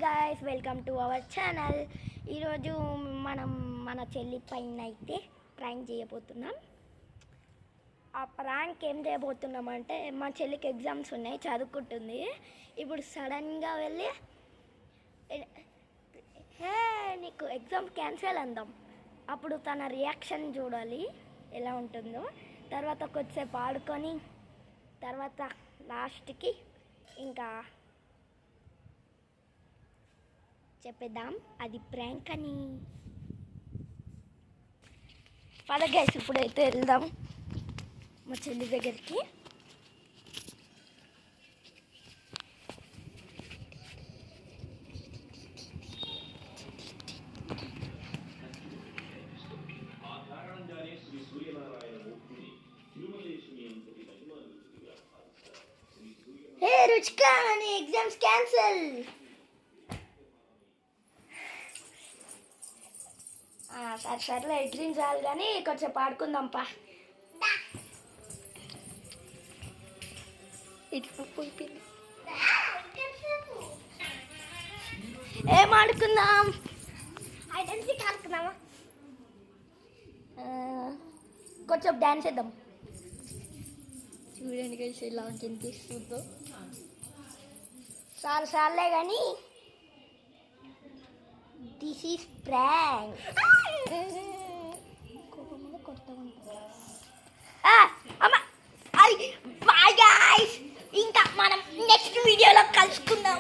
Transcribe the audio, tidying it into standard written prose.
Guys, welcome to our channel. ఈరోజు మనం మన చెల్లి పైన అయితే ప్రాంక్ చేయబోతున్నాం. ఆ ప్రాంక్ ఏం చేయబోతున్నాం అంటే, మా చెల్లికి ఎగ్జామ్స్ ఉన్నాయి, చదువుకుంటుంది. ఇప్పుడు సడన్గా వెళ్ళి హే నీకు ఎగ్జామ్ క్యాన్సిల్ అందాం. అప్పుడు తన రియాక్షన్ చూడాలి ఎలా ఉంటుందో. తర్వాత కొద్దిసేపు ఆడుకొని తర్వాత లాస్ట్కి ఇంకా చెప్పేద్దాం అది ప్రాంక్ అని. పద గైస్, ఇప్పుడైతే వెళ్దాం మా చెల్లి దగ్గరికి. హే రుచిక, నీ ఎగ్జామ్స్ క్యాన్సిల్. సర్లే డ్రీమ్ చాలు కానీ కొంచెం ఆడుకుందాంపా. ఇటు పోయిపోయింది. ఏం ఆడుకుందాం? ఐడెంటిటీ ఆడుకుందామా? కొంచెం డ్యాన్స్ చేద్దాం. చూడండి కలిసి ఇలా కనిపిస్తుందో. సార్లే కానీ this is prank. Bye guys, ఇంకా మనం నెక్స్ట్ వీడియోలో కలుసుకుందాం.